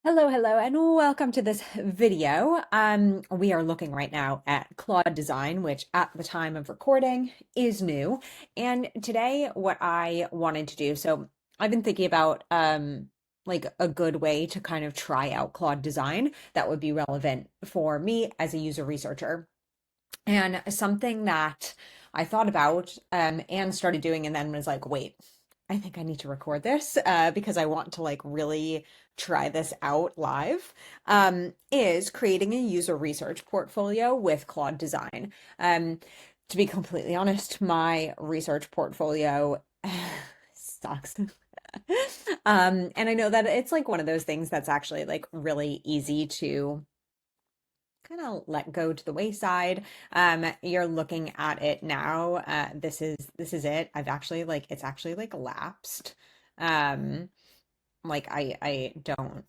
Hello, hello, and welcome to this video. We are looking right now at Claude Design, which at the time of recording is new. And today, what I wanted to do, so I've been thinking about like a good way to kind of try out Claude Design that would be relevant for me as a user researcher. And something that I thought about and started doing, and then was like, wait, I think I need to record this because I want to like really try this out live, is creating a user research portfolio with Claude Design. To be completely honest, my research portfolio sucks. And I know that it's like one of those things that's actually like really easy to kind of let go to the wayside. You're looking at it now. This is it. I've actually like it's actually like lapsed. Um, like I don't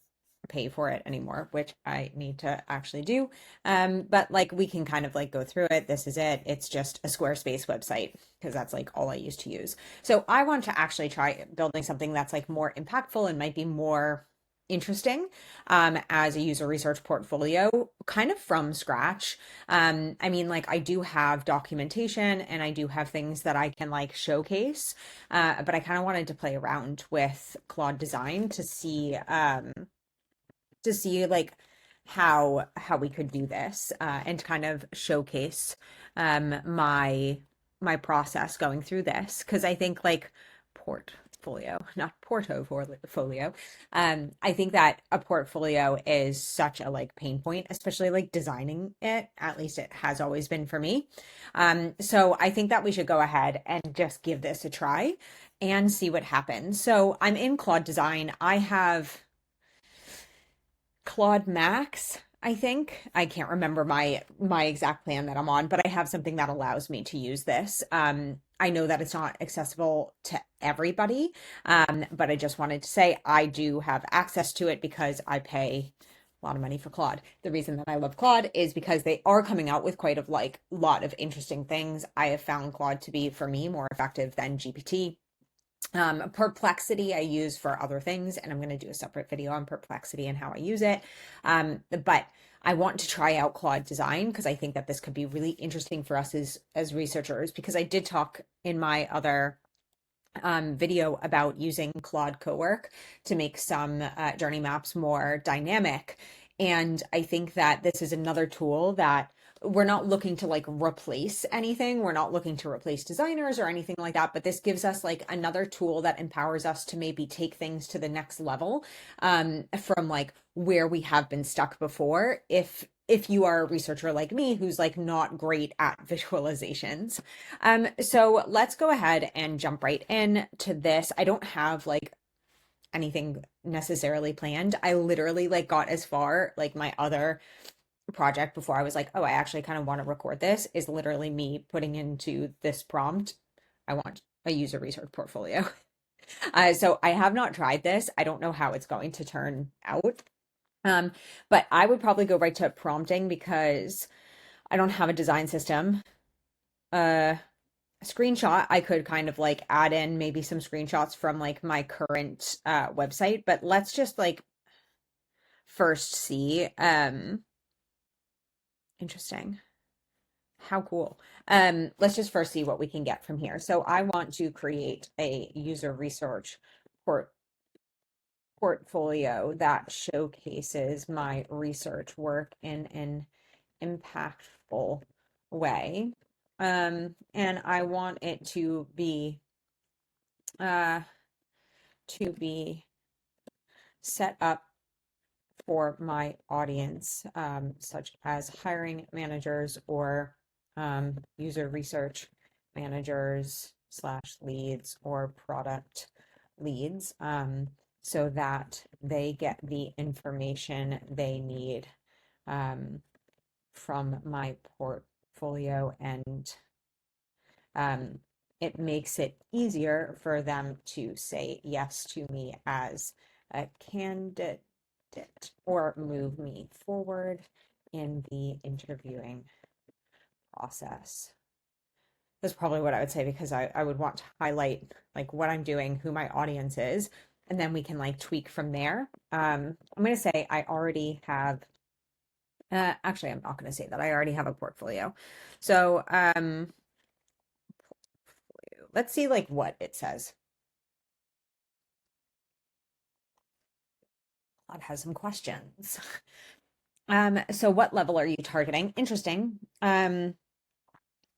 pay for it anymore, which I need to actually do. But like we can kind of like go through it. This is it. It's just a Squarespace website because that's like all I used to use. So I want to actually try building something that's like more impactful and might be more interesting as a user research portfolio kind of from scratch. I mean, like I do have documentation and I do have things that I can like showcase, but I kind of wanted to play around with Claude Design to see like how we could do this and kind of showcase my process going through this because I think like portfolio, not portfolio. I think that a portfolio is such a like pain point, especially like designing it. At least it has always been for me. So I think that we should go ahead and just give this a try and see what happens. So I'm in Claude Design. I have Claude Max, I think. I can't remember my exact plan that I'm on, but I have something that allows me to use this. I know that it's not accessible to everybody, but I just wanted to say I do have access to it because I pay a lot of money for Claude. The reason that I love Claude is because they are coming out with quite a like lot of interesting things. I have found Claude to be for me more effective than GPT. Perplexity I use for other things, and I'm going to do a separate video on perplexity and how I use it. But I want to try out Claude Design because I think that this could be really interesting for us as researchers. Because I did talk in my other video about using Claude Cowork to make some journey maps more dynamic. And I think that this is another tool that we're not looking to like replace anything. We're not looking to replace designers or anything like that, but this gives us like another tool that empowers us to maybe take things to the next level from like where we have been stuck before. If you are a researcher like me who's like not great at visualizations. So let's go ahead and jump right in to this. I don't have like anything necessarily planned. I literally like got as far like my other project before I was like, oh, I actually kind of want to record this is literally me putting into this prompt. I want a user research portfolio. So I have not tried this. I don't know how it's going to turn out. Um, but I would probably go right to prompting because I don't have a design system. Uh, Screenshot, I could kind of like add in maybe some screenshots from like my current website, but let's just like first see. Interesting. How cool. Let's just first see what we can get from here. So I want to create a user research port portfolio that showcases my research work in an impactful way. And I want it uh, to be set up for my audience, such as hiring managers or user research managers slash leads or product leads, so that they get the information they need um, from my portfolio and um, it makes it easier for them to say yes to me as a candidate or move me forward in the interviewing process. That's probably what I would say because I would want to highlight like what I'm doing, who my audience is, and then we can like tweak from there. I'm going to say I already have, actually, I'm not going to say that I already have a portfolio. So, let's see like what it says. It has some questions. So what level are you targeting? Interesting.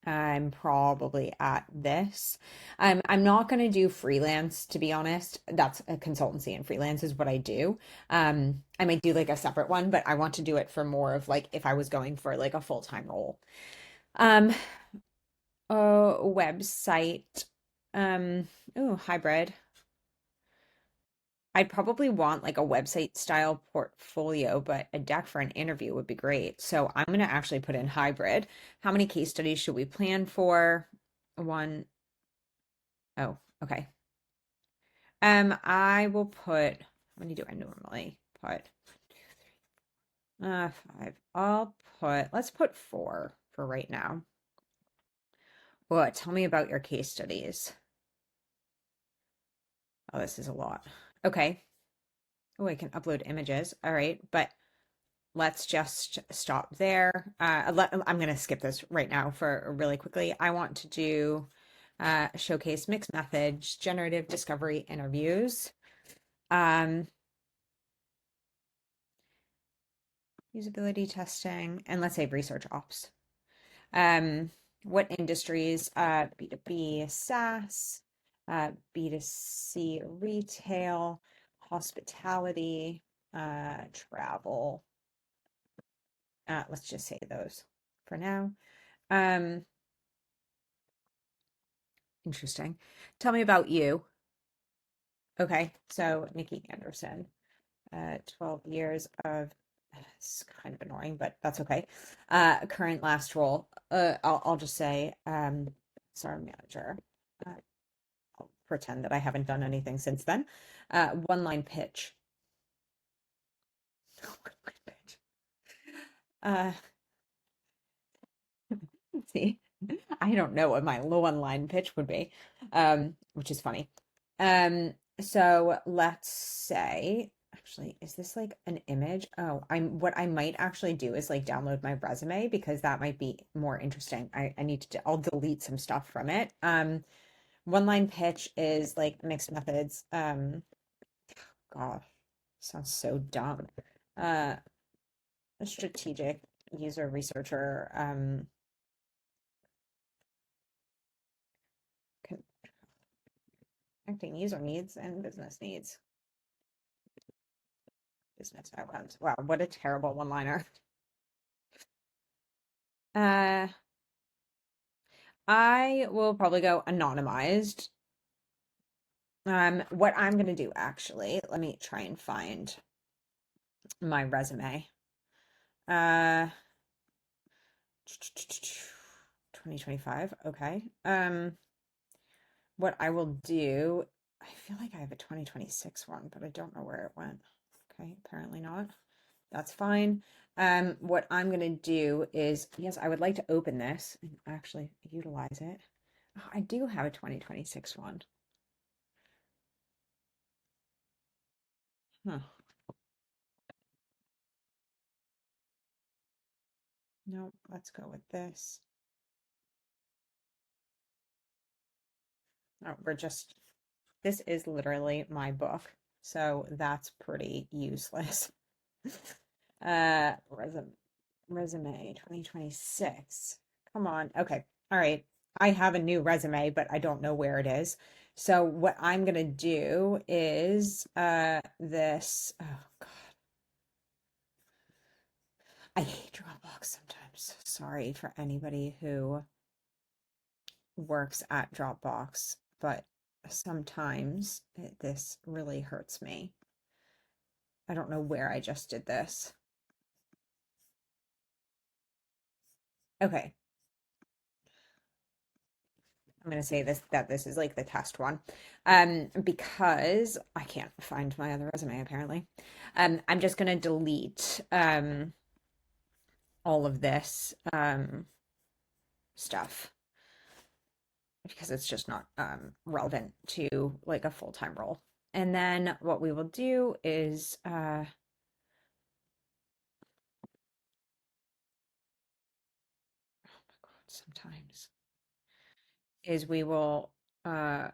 I'm probably at this. I'm not going to do freelance, to be honest. That's a consultancy and freelance is what I do. I might do like a separate one, but I want to do it for more of like if I was going for like a full-time role. Um, a website. Oh, hybrid. I'd probably want like a website style portfolio, but a deck for an interview would be great. So I'm going to actually put in hybrid. How many case studies should we plan for? One. Oh, okay. I will put, how many do I normally put? Five. I'll put, let's put four for right now. What? Tell me about your case studies. Oh, this is a lot. Okay. Oh, I can upload images. All right, but let's just stop there. I'm going to skip this right now for really quickly. I want to do showcase mixed methods, generative discovery interviews, um, usability testing, and let's say research ops. Um, what industries? B2B, SaaS, B2C, retail, hospitality, travel. Let's just say those for now. Um, Interesting. Tell me about you. Okay, so Nikki Anderson, 12 years of, it's kind of annoying, but that's okay. Current last role, I'll just say, sorry, manager. Uh, I'll pretend that I haven't done anything since then. One line pitch. One line pitch. Uh, see, I don't know what my low one line pitch would be, which is funny. So let's say, actually, is this like an image? Oh, what I might actually do is like download my resume because that might be more interesting. I need to, I'll delete some stuff from it. One line pitch is like mixed methods. Gosh, sounds so dumb. Uh, a strategic user researcher, connecting user needs and business needs. Business outcomes. Wow, what a terrible one-liner. Uh, I will probably go anonymized. What I'm gonna do actually, let me try and find my resume. Uh, 2025. Okay. What I will do, I feel like I have a 2026 one, but I don't know where it went. Okay, apparently not. That's fine. What I'm gonna do is, yes, I would like to open this and actually utilize it. Oh, I do have a 2026 one. Huh. No, let's go with this. Oh, this is literally my book, so that's pretty useless. Resume 2026. Come on. Okay. All right. I have a new resume, but I don't know where it is. So what I'm gonna do is this. Oh God, I hate Dropbox sometimes. Sorry for anybody who works at Dropbox, but sometimes this really hurts me. I don't know where I just did this. Okay, I'm gonna say this is like the test one. Because I can't find my other resume apparently. I'm just gonna delete all of this stuff because it's just not relevant to like a full-time role. And then what we will do is, oh my God, sometimes is we will, what?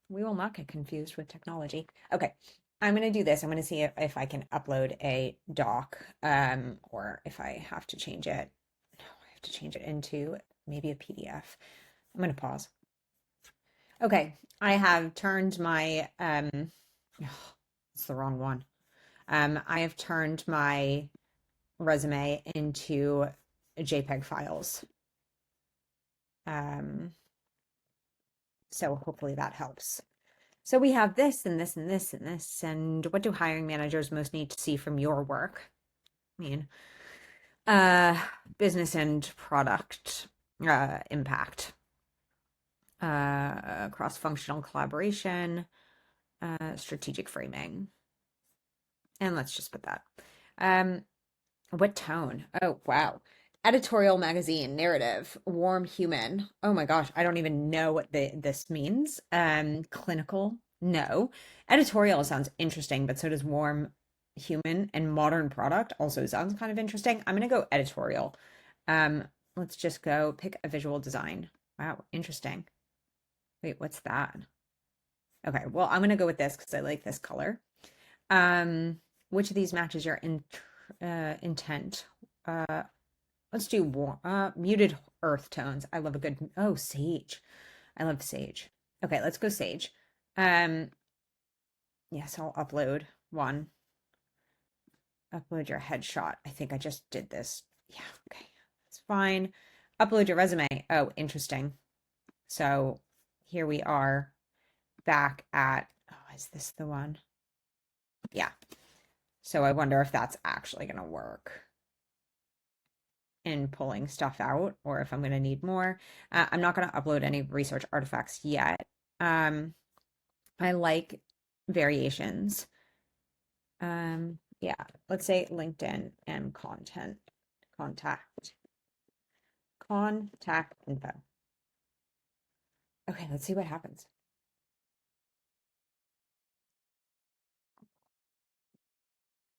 We will not get confused with technology. Okay. I'm going to do this. I'm going to see if I can upload a doc, or if I have to change it. No, I have to change it into maybe a PDF. I'm going to pause. Okay. I have turned my, oh, it's the wrong one. I have turned my resume into JPEG files. Um, so hopefully that helps. So we have this and this and this and this. And what do hiring managers most need to see from your work? I mean, uh, business and product impact, cross-functional collaboration, strategic framing. And let's just put that. Um, what tone? Oh, wow. Editorial magazine, narrative, warm human. Oh my gosh, I don't even know what this means. Clinical, no. Editorial sounds interesting, but so does warm human, and modern product also sounds kind of interesting. I'm gonna go editorial. Um, let's just go pick a visual design. Wow, interesting. Wait, what's that? Okay, well, I'm gonna go with this because I like this color. Which of these matches your intent? Uh, let's do muted earth tones. I love a good, oh, sage. I love sage. Okay, let's go sage. Um, yes, I'll upload one. Upload your headshot. I think I just did this. Yeah, okay. That's fine. Upload your resume. Oh, interesting. So here we are back at, oh, is this the one? Yeah. So I wonder if that's actually going to work in pulling stuff out, or if I'm going to need more. I'm not going to upload any research artifacts yet. I like variations. Yeah, let's say LinkedIn and contact info. Okay, let's see what happens.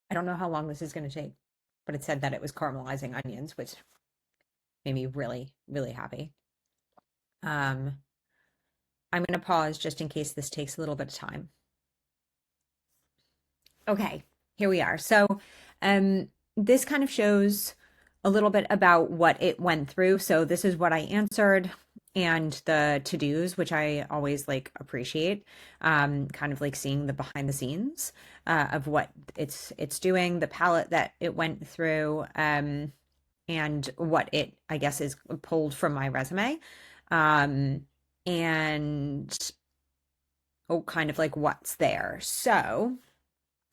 I don't know how long this is going to take, but it said that it was caramelizing onions, which made me really, really happy. Um, I'm going to pause just in case this takes a little bit of time. Okay, here we are. So, this kind of shows a little bit about what it went through. So, this is what I answered and the to-dos, which I always like appreciate. Kind of like seeing the behind the scenes of what it's doing, the palette that it went through, and what it, I guess, is pulled from my resume. And oh, kind of like what's there. So,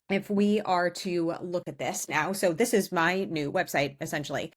if we are to look at this now, so this is my new website essentially.